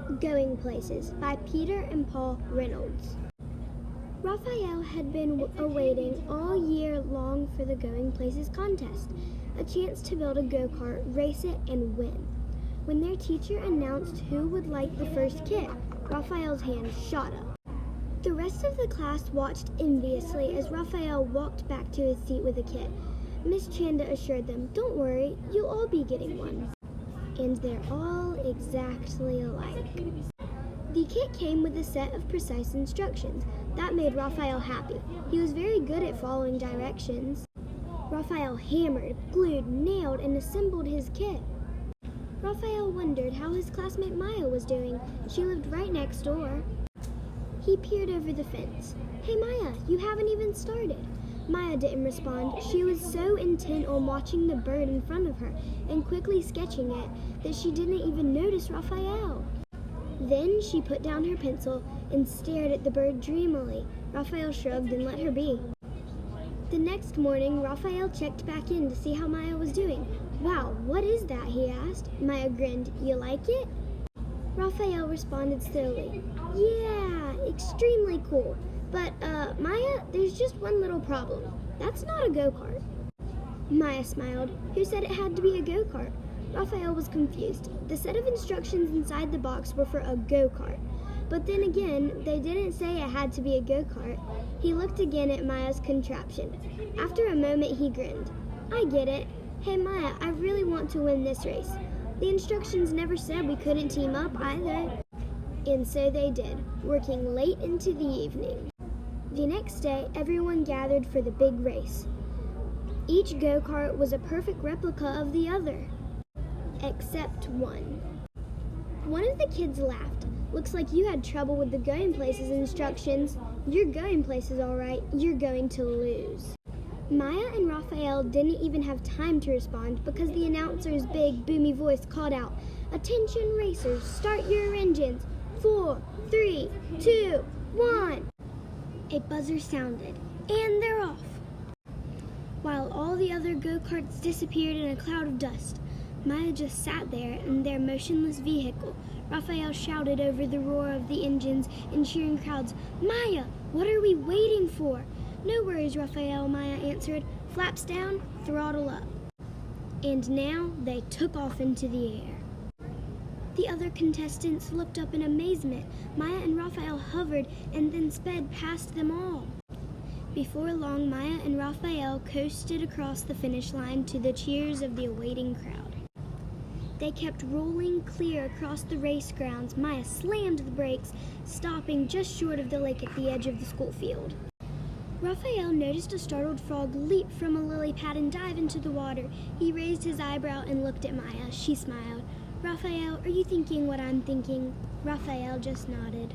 Going Places by Peter and Paul Reynolds. Raphael had been awaiting all year long for the Going Places contest, a chance to build a go-kart, race it, and win. When their teacher announced who would like the first kit, Raphael's hand shot up. The rest of the class watched enviously as Raphael walked back to his seat with a kit. Miss Chanda assured them, "Don't worry, you'll all be getting one." And they're all exactly alike. The kit came with a set of precise instructions. That made Raphael happy. He was very good at following directions. Raphael hammered, glued, nailed, and assembled his kit. Raphael wondered how his classmate Maya was doing. She lived right next door. He peered over the fence. "Hey Maya, you haven't even started." Maya didn't respond. She was so intent on watching the bird in front of her and quickly sketching it that she didn't even notice Raphael. Then she put down her pencil and stared at the bird dreamily. Raphael shrugged and let her be. The next morning, Raphael checked back in to see how Maya was doing. "Wow, what is that?" he asked. Maya grinned. "You like it?" Raphael responded slowly. "Yeah, extremely cool. But, Maya, there's just one little problem. That's not a go-kart." Maya smiled. "Who said it had to be a go-kart?" Raphael was confused. The set of instructions inside the box were for a go-kart. But then again, they didn't say it had to be a go-kart. He looked again at Maya's contraption. After a moment, he grinned. "I get it. Hey, Maya, I really want to win this race. The instructions never said we couldn't team up either." And so they did, working late into the evening. The next day, everyone gathered for the big race. Each go-kart was a perfect replica of the other, except one. One of the kids laughed. "Looks like you had trouble with the Going Places instructions. You're going places all right. You're going to lose." Maya and Raphael didn't even have time to respond because the announcer's big, boomy voice called out, "Attention racers, start your engines. 4, 3, 2, 1. A buzzer sounded, and they're off. While all the other go-karts disappeared in a cloud of dust, Maya just sat there in their motionless vehicle. Raphael shouted over the roar of the engines and cheering crowds, "Maya, what are we waiting for?" "No worries, Raphael," Maya answered. "Flaps down, throttle up." And now they took off into the air. The other contestants looked up in amazement. Maya and Raphael hovered and then sped past them all. Before long, Maya and Raphael coasted across the finish line to the cheers of the awaiting crowd. They kept rolling clear across the race grounds. Maya slammed the brakes, stopping just short of the lake at the edge of the school field. Raphael noticed a startled frog leap from a lily pad and dive into the water. He raised his eyebrow and looked at Maya. She smiled. "Raphael, are you thinking what I'm thinking?" Raphael just nodded.